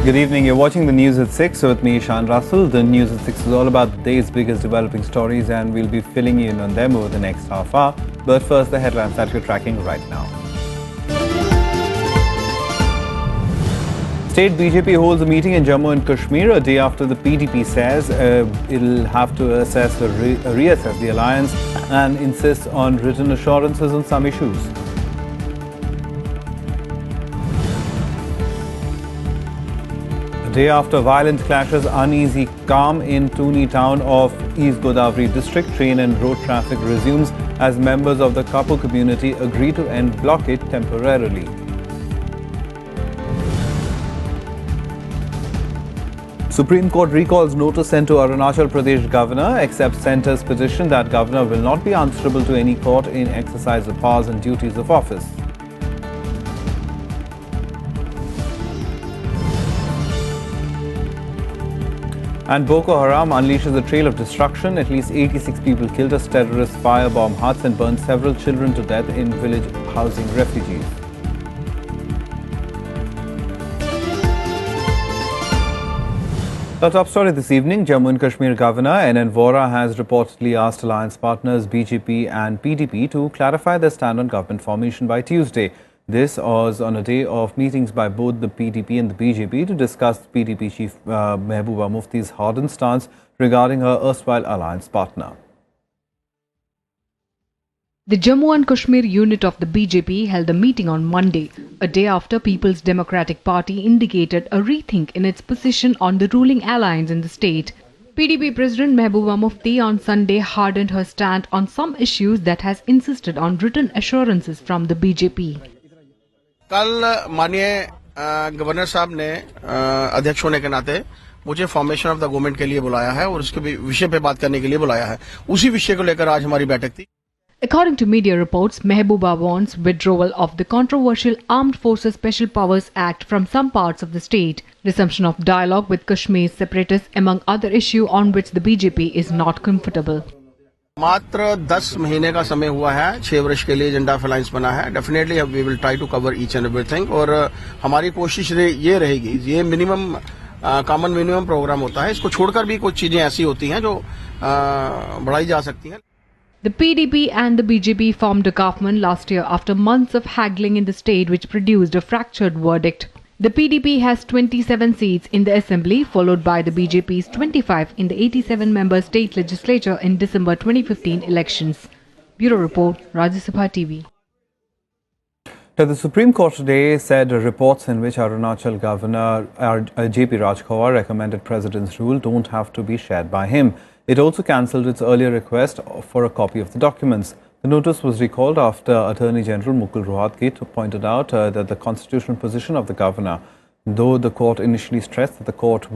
Good evening. You're watching the news at 6 with me, Ishan Russell. The news at 6 is all about the day's biggest developing stories, and we'll be filling you in on them over the next half hour. But first, the headlines that you're tracking right now. State BJP holds a meeting in Jammu and Kashmir a day after the PDP says it'll have to reassess the alliance and insists on written assurances on some issues. A day after violent clashes, uneasy calm in Tuni town of East Godavari district. Train and road traffic resumes as members of the Kapu community agree to end blockade temporarily. Supreme Court recalls notice sent to Arunachal Pradesh governor, accepts centre's petition that governor will not be answerable to any court in exercise of powers and duties of office. And Boko Haram unleashes a trail of destruction. At least 86 people killed as terrorists firebomb huts and burned several children to death in village housing refugees. The top story this evening, Jammu and Kashmir Governor N.N. Vora has reportedly asked alliance partners BJP and PDP to clarify their stand on government formation by Tuesday. This was on a day of meetings by both the PDP and the BJP to discuss PDP chief Mehbooba Mufti's hardened stance regarding her erstwhile alliance partner. The Jammu and Kashmir unit of the BJP held a meeting on Monday, a day after People's Democratic Party indicated a rethink in its position on the ruling alliance in the state. PDP President Mehbooba Mufti on Sunday hardened her stand on some issues that has insisted on written assurances from the BJP. कल माननीय governor साहब ने अध्यक्ष होने के नाते मुझे formation of the government के लिए बुलाया है और उसके विषय पे बात करने के लिए बुलाया है। उसी विषय को लेकर आज हमारी बैठक थी। According to media reports, Mehbooba wants withdrawal of the controversial Armed Forces Special Powers Act from some parts of the state, resumption of dialogue with Kashmir's separatists, among other issues on which the BJP is not comfortable. मात्र 10 महीने का समय हुआ है, 6 वर्ष के लिए agenda of alliance बना है। Definitely we will try to cover each and everything और हमारी कोशिश ये रहेगी, ये मिनिमम कॉमन मिनिमम प्रोग्राम होता है, इसको छोड़कर भी कुछ चीजें ऐसी होती हैं जो बढ़ाई जा सकती हैं। The PDP and the BJP formed a government last year after months of haggling in the state, which produced a fractured verdict. The PDP has 27 seats in the assembly, followed by the BJP's 25 in the 87-member state legislature in December 2015 elections. Bureau Report, Rajya TV. The Supreme Court today said reports in which Arunachal Governor J.P. Rajkhawar recommended President's rule don't have to be shared by him. It also cancelled its earlier request for a copy of the documents. The notice was recalled after Attorney General Mukul Rohatgi pointed out that the constitutional position of the governor, though the court initially stressed that the court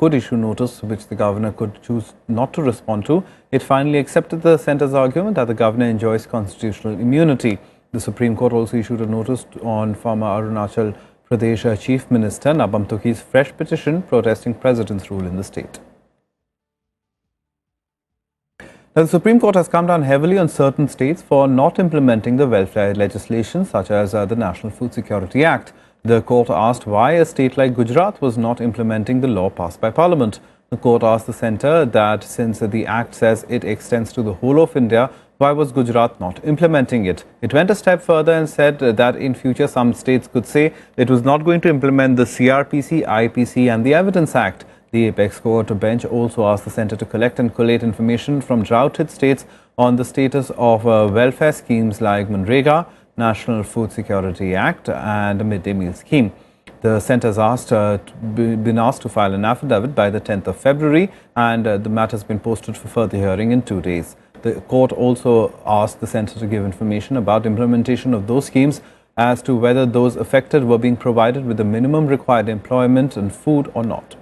could issue notice which the governor could choose not to respond to, it finally accepted the centre's argument that the governor enjoys constitutional immunity. The Supreme Court also issued a notice on former Arunachal Pradesh Chief Minister Nabam Tuki's fresh petition protesting President's rule in the state. The Supreme Court has come down heavily on certain states for not implementing the welfare legislation such as the National Food Security Act. The court asked why a state like Gujarat was not implementing the law passed by Parliament. The court asked the centre that since the act says it extends to the whole of India, why was Gujarat not implementing it? It went a step further and said that in future some states could say it was not going to implement the CRPC, IPC and the Evidence Act. The Apex Court bench also asked the centre to collect and collate information from drought-hit states on the status of welfare schemes like Manrega, National Food Security Act and Mid-Day Meal Scheme. The centre has been asked to file an affidavit by the 10th of February and the matter has been posted for further hearing in 2 days. The court also asked the centre to give information about implementation of those schemes as to whether those affected were being provided with the minimum required employment and food or not.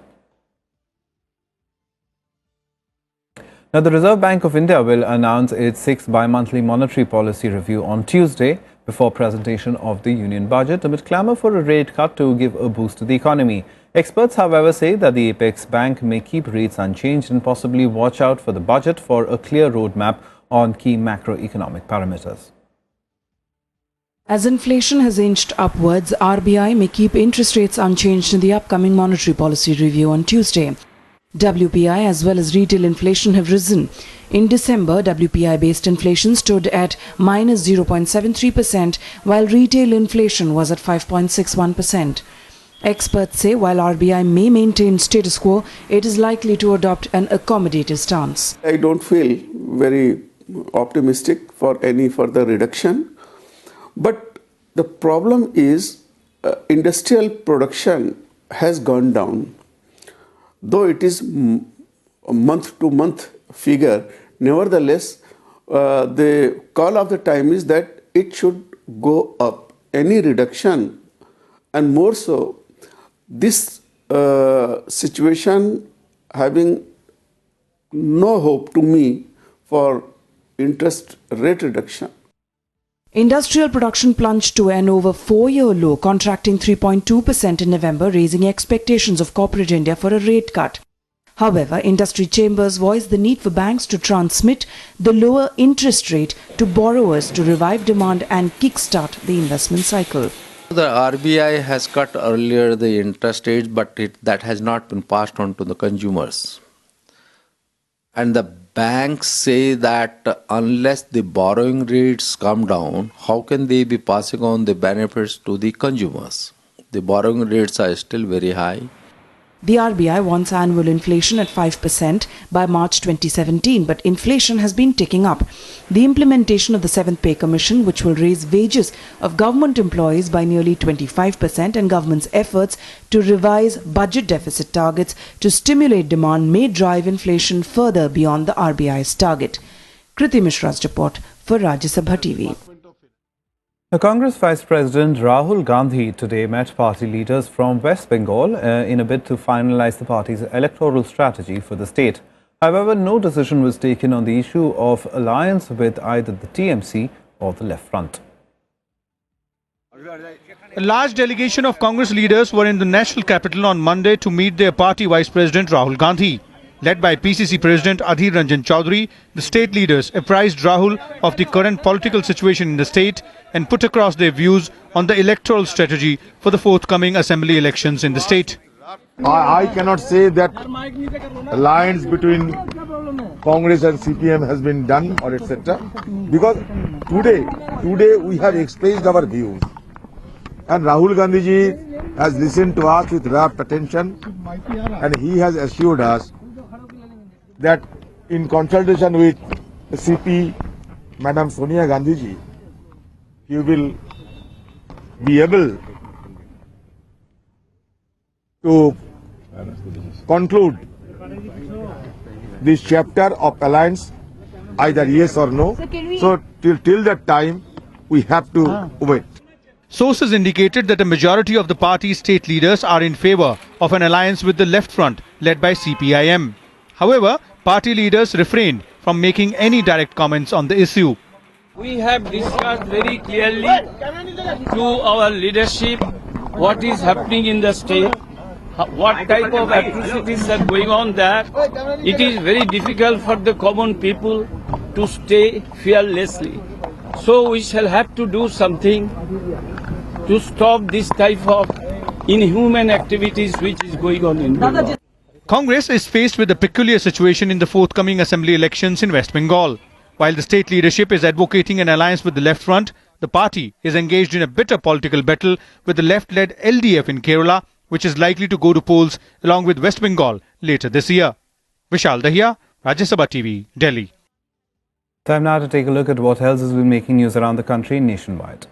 Now, the Reserve Bank of India will announce its 6th bi-monthly monetary policy review on Tuesday before presentation of the union budget amid clamour for a rate cut to give a boost to the economy. Experts, however, say that the Apex Bank may keep rates unchanged and possibly watch out for the budget for a clear roadmap on key macroeconomic parameters. As inflation has inched upwards, RBI may keep interest rates unchanged in the upcoming monetary policy review on Tuesday. WPI as well as retail inflation have risen. In December, WPI-based inflation stood at minus 0.73%, while retail inflation was at 5.61%. Experts say while RBI may maintain status quo, it is likely to adopt an accommodative stance. I don't feel very optimistic for any further reduction. But the problem is industrial production has gone down. Though it is a month-to-month figure, nevertheless, the call of the time is that it should go up. Any reduction, and more so, this situation having no hope to me for interest rate reduction. Industrial production plunged to an over 4-year low, contracting 3.2% in November, raising expectations of corporate India for a rate cut. However, industry chambers voiced the need for banks to transmit the lower interest rate to borrowers to revive demand and kickstart the investment cycle. The RBI has cut earlier the interest rates, but that has not been passed on to the consumers. And the banks say that unless the borrowing rates come down, how can they be passing on the benefits to the consumers? The borrowing rates are still very high. The RBI wants annual inflation at 5% by March 2017, but inflation has been ticking up. The implementation of the 7th Pay Commission, which will raise wages of government employees by nearly 25%, and government's efforts to revise budget deficit targets to stimulate demand may drive inflation further beyond the RBI's target. Kriti Mishra's report for Rajya Sabha TV. The Congress Vice President Rahul Gandhi today met party leaders from West Bengal in a bid to finalize the party's electoral strategy for the state. However, no decision was taken on the issue of alliance with either the TMC or the Left Front. A large delegation of Congress leaders were in the national capital on Monday to meet their party Vice President Rahul Gandhi. Led by PCC President Adhir Ranjan Chaudhary, the state leaders apprised Rahul of the current political situation in the state and put across their views on the electoral strategy for the forthcoming assembly elections in the state. I cannot say that alliance between Congress and CPM has been done or etc. Because today we have expressed our views and Rahul Gandhi ji has listened to us with rapt attention and he has assured us that in consultation with CP Madam Sonia Gandhi ji, he will be able to conclude this chapter of alliance, either yes or no. So till that time, we have to wait. Sources indicated that a majority of the party's state leaders are in favor of an alliance with the Left Front led by CPIM. However, party leaders refrained from making any direct comments on the issue. We have discussed very clearly to our leadership what is happening in the state, what type of atrocities are going on there. It is very difficult for the common people to stay fearlessly. So we shall have to do something to stop this type of inhuman activities which is going on in Bengal. Congress is faced with a peculiar situation in the forthcoming assembly elections in West Bengal. While the state leadership is advocating an alliance with the Left Front, the party is engaged in a bitter political battle with the left-led LDF in Kerala, which is likely to go to polls along with West Bengal later this year. Vishal Dahiya, Rajya Sabha TV, Delhi. Time now to take a look at what else has been making news around the country nationwide.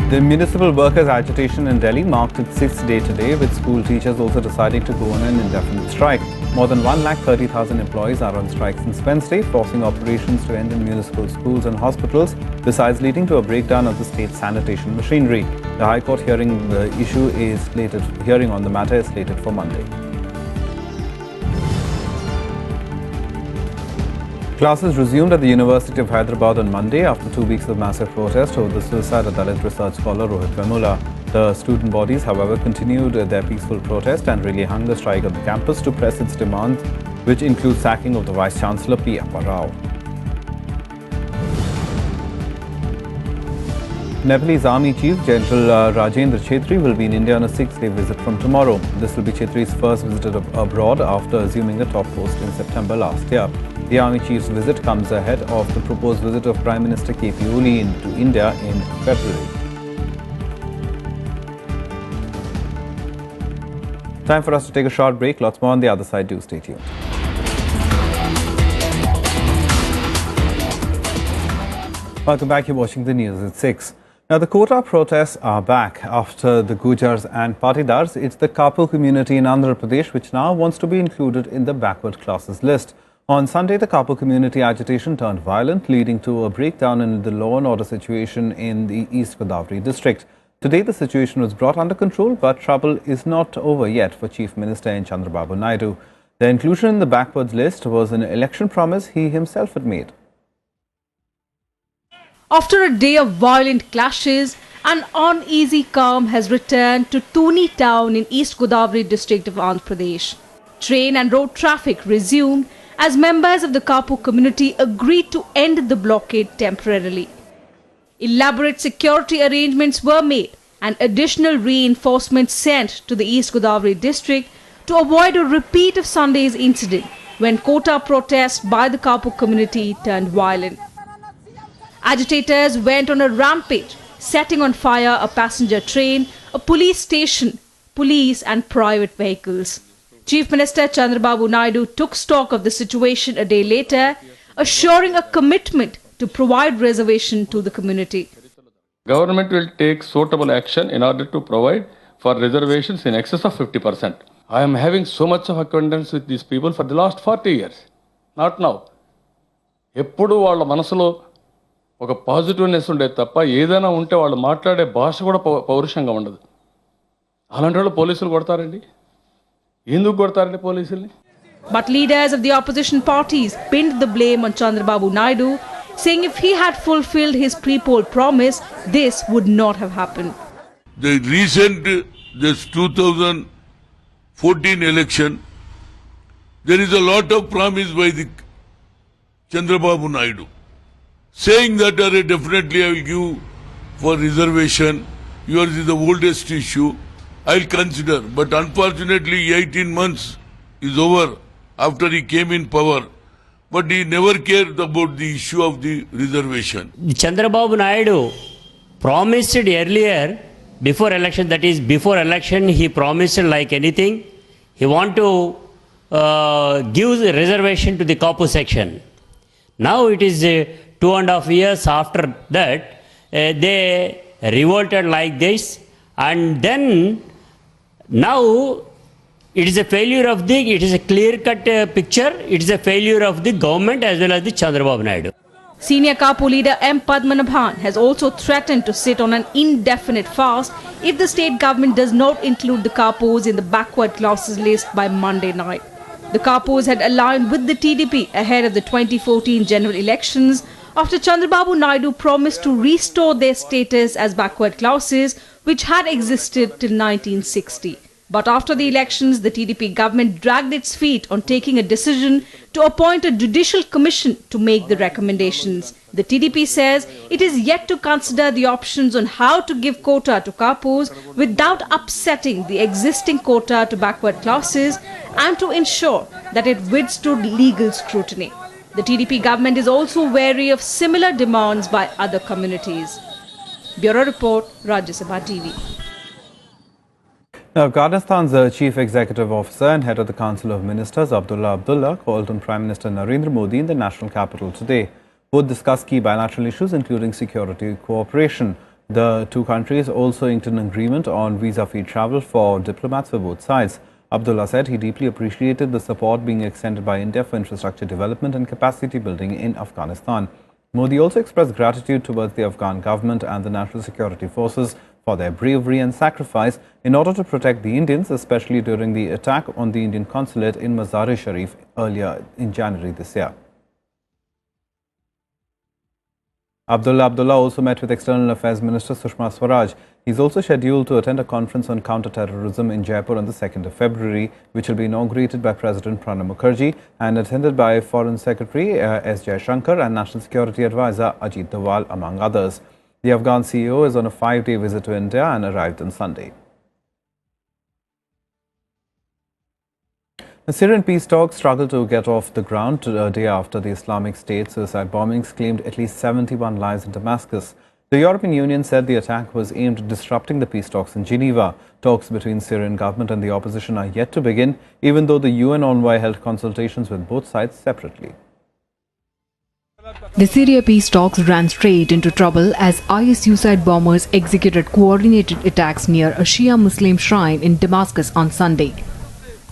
The municipal workers' agitation in Delhi marked its 6th day today, with school teachers also deciding to go on an indefinite strike. More than 130,000 employees are on strike since Wednesday, forcing operations to end in municipal schools and hospitals, besides leading to a breakdown of the state's sanitation machinery. The High Court hearing on the matter is slated for Monday. Classes resumed at the University of Hyderabad on Monday after 2 weeks of massive protest over the suicide of Dalit research scholar Rohit Vemula. The student bodies, however, continued their peaceful protest and really hung the strike on the campus to press its demands, which include sacking of the Vice-Chancellor P. Appa Rao. Nepalese Army Chief General Rajendra Chhetri will be in India on a 6-day visit from tomorrow. This will be Chhetri's first visit abroad after assuming a top post in September last year. The Army Chief's visit comes ahead of the proposed visit of Prime Minister KP Oli to India in February. Time for us to take a short break. Lots more on the other side. Do stay tuned. Welcome back. You're watching the news at 6. Now, the quota protests are back after the Gujars and Patidars. It's the Kapu community in Andhra Pradesh which now wants to be included in the backward classes list. On Sunday, the Kapu community agitation turned violent, leading to a breakdown in the law and order situation in the East Godavari district. Today, the situation was brought under control, but trouble is not over yet for Chief Minister N. Chandrababu Naidu. The inclusion in the backwards list was an election promise he himself had made. After a day of violent clashes, an uneasy calm has returned to Tuni town in East Godavari district of Andhra Pradesh. Train and road traffic resumed as members of the Kapu community agreed to end the blockade temporarily. Elaborate security arrangements were made and additional reinforcements sent to the East Godavari district to avoid a repeat of Sunday's incident when quota protests by the Kapu community turned violent. Agitators went on a rampage, setting on fire a passenger train, a police station, police and private vehicles. Chief Minister Chandrababu Naidu took stock of the situation a day later, assuring a commitment to provide reservation to the community. Government will take suitable action in order to provide for reservations in excess of 50%. I am having so much of acquaintance with these people for the last 40 years. Not now. ఎప్పుడు వాళ్ళ మనసులో ఒక positiveness ఉండే తప్ప ఏదైనా ఉంటే వాళ్ళు మాట్లాడే భాష కూడా పౌరుషంగా ఉండదు. అలాంటి వాళ్ళు పోలీసులు కొడతారండి? ఎందుకు కొడతారండి పోలీసుల్ని? But leaders of the opposition parties pinned the blame on Chandrababu Naidu, saying if he had fulfilled his pre-poll promise, this would not have happened. The recent, this 2014 election, there is a lot of promise by the Chandrababu Naidu, saying that definitely I will give for reservation, yours is the oldest issue, I will consider. But unfortunately 18 months is over after he came in power. But he never cared about the issue of the reservation. Chandrababu Naidu promised earlier, before election, that is before election, he promised like anything. He want to give the reservation to the Kapu section. Now it is 2.5 years after that, they revolted like this, and then now it is a failure of the, it is a clear-cut picture, it is a failure of the government as well as the Chandrababu Naidu. Senior Kapu leader M. Padmanabhan has also threatened to sit on an indefinite fast if the state government does not include the Kapus in the backward classes list by Monday night. The Kapus had aligned with the TDP ahead of the 2014 general elections after Chandrababu Naidu promised to restore their status as backward classes which had existed till 1960. But after the elections, the TDP government dragged its feet on taking a decision to appoint a judicial commission to make the recommendations. The TDP says it is yet to consider the options on how to give quota to Kapus without upsetting the existing quota to backward classes and to ensure that it withstood legal scrutiny. The TDP government is also wary of similar demands by other communities. Bureau Report, Rajya Sabha TV. Now, Afghanistan's Chief Executive Officer and Head of the Council of Ministers, Abdullah, called on Prime Minister Narendra Modi in the national capital today. Both discussed key bilateral issues, including security cooperation. The two countries also inked an agreement on visa-free travel for diplomats for both sides. Abdullah said he deeply appreciated the support being extended by India for infrastructure development and capacity building in Afghanistan. Modi also expressed gratitude towards the Afghan government and the national security forces for their bravery and sacrifice in order to protect the Indians, especially during the attack on the Indian consulate in Mazar-e-Sharif earlier in January this year. Abdullah also met with External Affairs Minister Sushma Swaraj. He's also scheduled to attend a conference on counter-terrorism in Jaipur on the 2nd of February, which will be inaugurated by President Pranab Mukherjee and attended by Foreign Secretary S. Jaishankar and National Security Advisor Ajit Doval, among others. The Afghan CEO is on a 5-day visit to India and arrived on Sunday. The Syrian peace talks struggled to get off the ground a day after the Islamic State suicide bombings claimed at least 71 lives in Damascus. The European Union said the attack was aimed at disrupting the peace talks in Geneva. Talks between Syrian government and the opposition are yet to begin, even though the UN envoy held consultations with both sides separately. The Syria peace talks ran straight into trouble as IS suicide bombers executed coordinated attacks near a Shia Muslim shrine in Damascus on Sunday.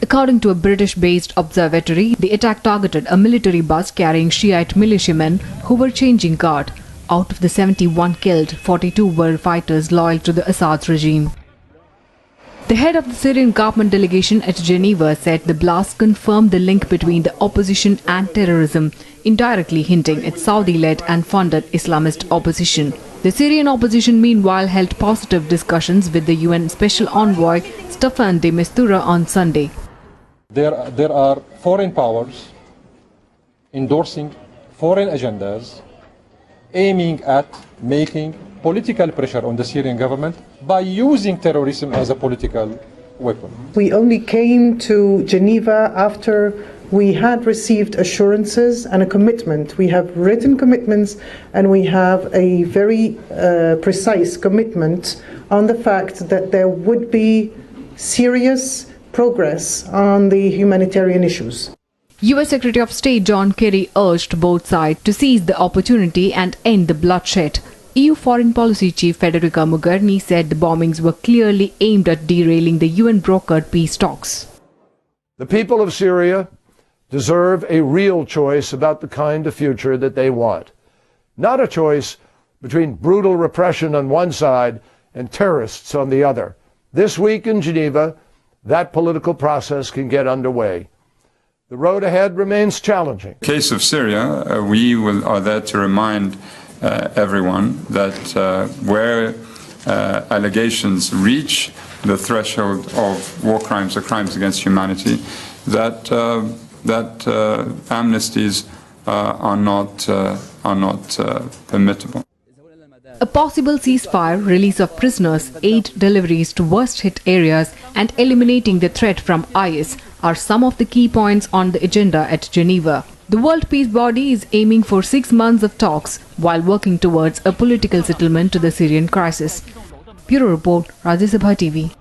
According to a British-based observatory, the attack targeted a military bus carrying Shiite militiamen who were changing guard. Out of the 71 killed, 42 were fighters loyal to the Assad's regime. The head of the Syrian government delegation at Geneva said the blast confirmed the link between the opposition and terrorism, indirectly hinting at Saudi-led and funded Islamist opposition. The Syrian opposition meanwhile held positive discussions with the UN Special Envoy Staffan de Mistura on Sunday. There are foreign powers endorsing foreign agendas aiming at making political pressure on the Syrian government by using terrorism as a political weapon. We only came to Geneva after we had received assurances and a commitment. We have written commitments and we have a very precise commitment on the fact that there would be serious progress on the humanitarian issues. US Secretary of State John Kerry urged both sides to seize the opportunity and end the bloodshed. EU Foreign Policy Chief Federica Mogherini said the bombings were clearly aimed at derailing the UN-brokered peace talks. The people of Syria deserve a real choice about the kind of future that they want. Not a choice between brutal repression on one side and terrorists on the other. This week in Geneva, that political process can get underway. The road ahead remains challenging. In the case of Syria, we are there to remind everyone that where allegations reach the threshold of war crimes or crimes against humanity, that amnesties are not permissible. A possible ceasefire, release of prisoners, aid deliveries to worst-hit areas and eliminating the threat from IS are some of the key points on the agenda at Geneva. The World Peace Body is aiming for 6 months of talks while working towards a political settlement to the Syrian crisis. Bureau Report, Sabha TV.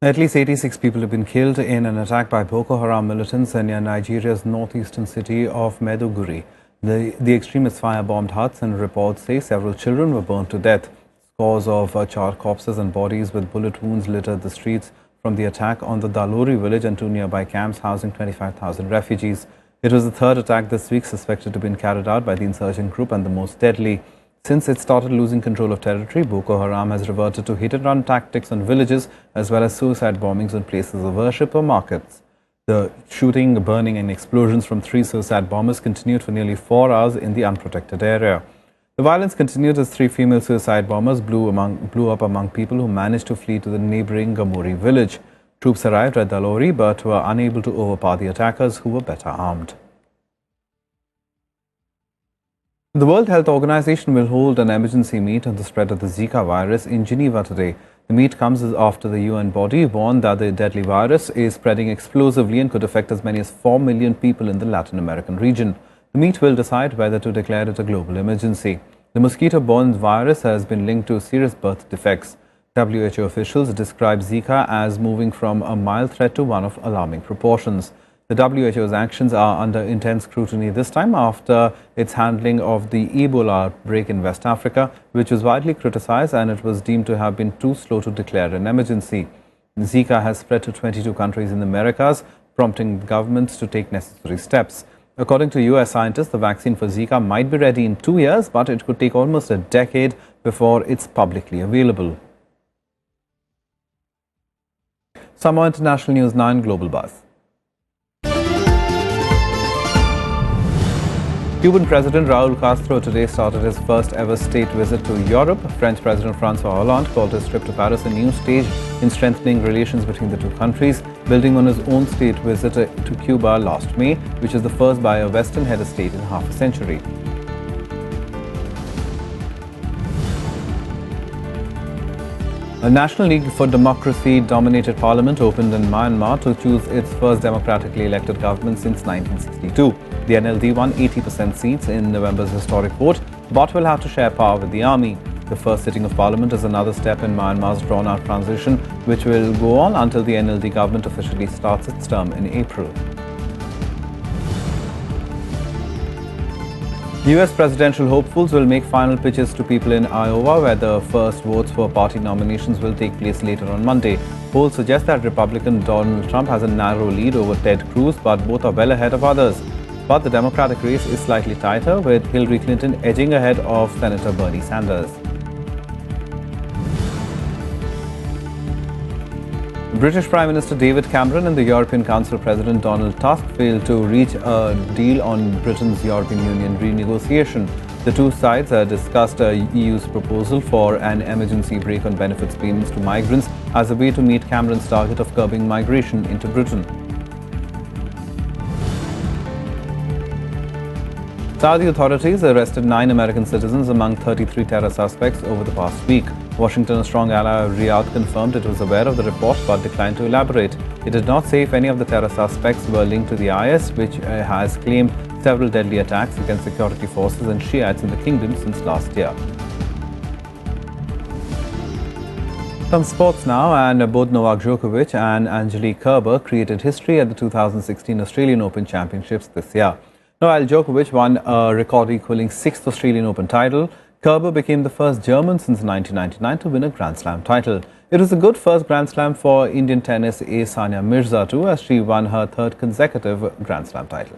At least 86 people have been killed in an attack by Boko Haram militants near Nigeria's northeastern city of Maiduguri. The extremists firebombed huts and reports say several children were burnt to death. Scores of charred corpses and bodies with bullet wounds littered the streets from the attack on the Dalori village and two nearby camps housing 25,000 refugees. It was the third attack this week suspected to have been carried out by the insurgent group and the most deadly. Since it started losing control of territory, Boko Haram has reverted to hit-and-run tactics on villages as well as suicide bombings on places of worship or markets. The shooting, burning and explosions from 3 suicide bombers continued for nearly 4 hours in the unprotected area. The violence continued as 3 female suicide bombers blew up among people who managed to flee to the neighboring Gamori village. Troops arrived at Dalori but were unable to overpower the attackers who were better armed. The World Health Organization will hold an emergency meet on the spread of the Zika virus in Geneva today. The meet comes after the UN body warned that the deadly virus is spreading explosively and could affect as many as 4 million people in the Latin American region. The meet will decide whether to declare it a global emergency. The mosquito-borne virus has been linked to serious birth defects. WHO officials describe Zika as moving from a mild threat to one of alarming proportions. The WHO's actions are under intense scrutiny this time after its handling of the Ebola outbreak in West Africa, which was widely criticized and it was deemed to have been too slow to declare an emergency. Zika has spread to 22 countries in the Americas, prompting governments to take necessary steps. According to US scientists, the vaccine for Zika might be ready in 2 years, but it could take almost a decade before it's publicly available. Some more international news now in Global Buzz. Cuban President Raul Castro today started his first ever state visit to Europe. French President François Hollande called his trip to Paris a new stage in strengthening relations between the two countries, building on his own state visit to Cuba last May, which is the first by a Western head of state in half a century. A National League for Democracy-dominated parliament opened in Myanmar to choose its first democratically elected government since 1962. The NLD won 80% seats in November's historic vote, but will have to share power with the army. The first sitting of parliament is another step in Myanmar's drawn-out transition, which will go on until the NLD government officially starts its term in April. US presidential hopefuls will make final pitches to people in Iowa, where the first votes for party nominations will take place later on Monday. Polls suggest that Republican Donald Trump has a narrow lead over Ted Cruz, but both are well ahead of others. But the Democratic race is slightly tighter, with Hillary Clinton edging ahead of Senator Bernie Sanders. British Prime Minister David Cameron and the European Council President Donald Tusk failed to reach a deal on Britain's European Union renegotiation. The two sides discussed the EU's proposal for an emergency break on benefits payments to migrants as a way to meet Cameron's target of curbing migration into Britain. Saudi authorities arrested 9 American citizens among 33 terror suspects over the past week. Washington's strong ally Riyadh confirmed it was aware of the report but declined to elaborate. It did not say if any of the terror suspects were linked to the IS, which has claimed several deadly attacks against security forces and Shiites in the kingdom since last year. Some sports now, and both Novak Djokovic and Angelique Kerber created history at the 2016 Australian Open Championships this year. While Djokovic won a record-equaling 6th Australian Open title, Kerber became the first German since 1999 to win a Grand Slam title. It was a good first Grand Slam for Indian tennis ace Sania Mirza too, as she won her 3rd consecutive Grand Slam title.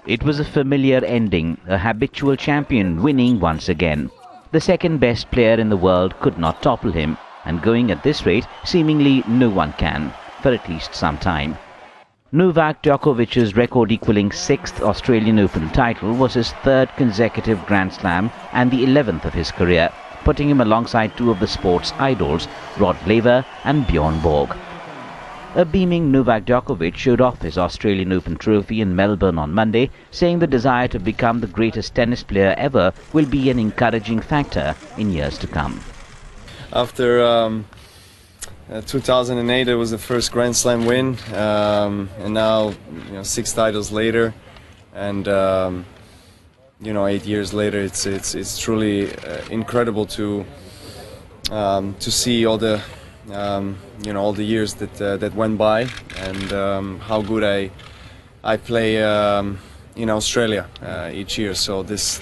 It was a familiar ending, a habitual champion winning once again. The second best player in the world could not topple him, and going at this rate, seemingly no one can, for at least some time. Novak Djokovic's record-equaling 6th Australian Open title was his 3rd consecutive Grand Slam and the 11th of his career, putting him alongside two of the sport's idols, Rod Laver and Bjorn Borg. A beaming Novak Djokovic showed off his Australian Open trophy in Melbourne on Monday, saying the desire to become the greatest tennis player ever will be an encouraging factor in years to come. After 2008, it was the first Grand Slam win, and now 6 titles later, and 8 years later, it's truly incredible to see all the all the years that went by, and how good I play in Australia each year. So this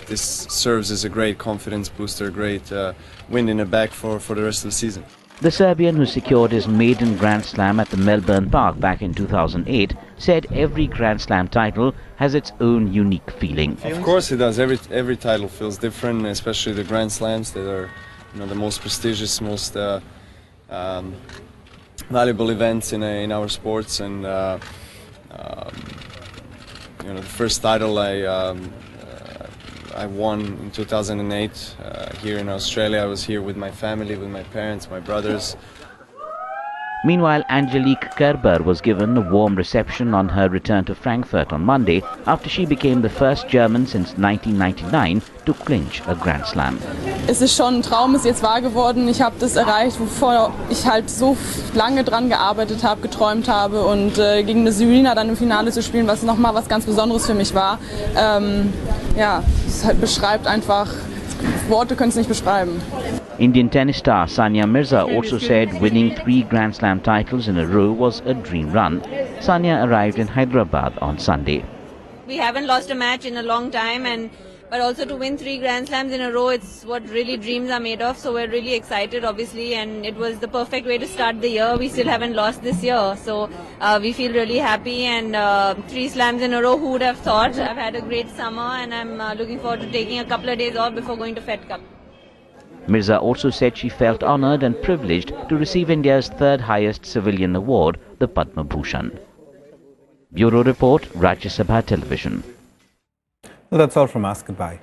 serves as a great confidence booster, a great wind in the back for the rest of the season. The Serbian, who secured his maiden Grand Slam at the Melbourne Park back in 2008, said every Grand Slam title has its own unique feeling. Of course it does. Every title feels different, especially the Grand Slams that are the most prestigious, most valuable events in our sports. And the first title I won in 2008 here in Australia. I was here with my family, with my parents, my brothers. Meanwhile, Angelique Kerber was given a warm reception on her return to Frankfurt on Monday after she became the first German since 1999 to clinch a Grand Slam. Es ist schon ein Traum, ist jetzt wahr geworden. Ich habe das erreicht, wovor ich halt so lange dran gearbeitet habe, geträumt habe, und gegen eine Serena dann im Finale zu spielen, was nochmal was ganz Besonderes für mich war. Es beschreibt einfach, Worte können es nicht beschreiben. Indian tennis star Sania Mirza also said winning 3 Grand Slam titles in a row was a dream run. Sania arrived in Hyderabad on Sunday. We haven't lost a match in a long time, but also to win 3 Grand Slams in a row, it's what really dreams are made of. So we're really excited, obviously, and it was the perfect way to start the year. We still haven't lost this year, so we feel really happy. And 3 slams in a row, who would have thought? I've had a great summer, and I'm looking forward to taking a couple of days off before going to Fed Cup. Mirza also said she felt honoured and privileged to receive India's 3rd highest civilian award, the Padma Bhushan. Bureau Report, Rajya Sabha Television. Well, that's all from us. Goodbye.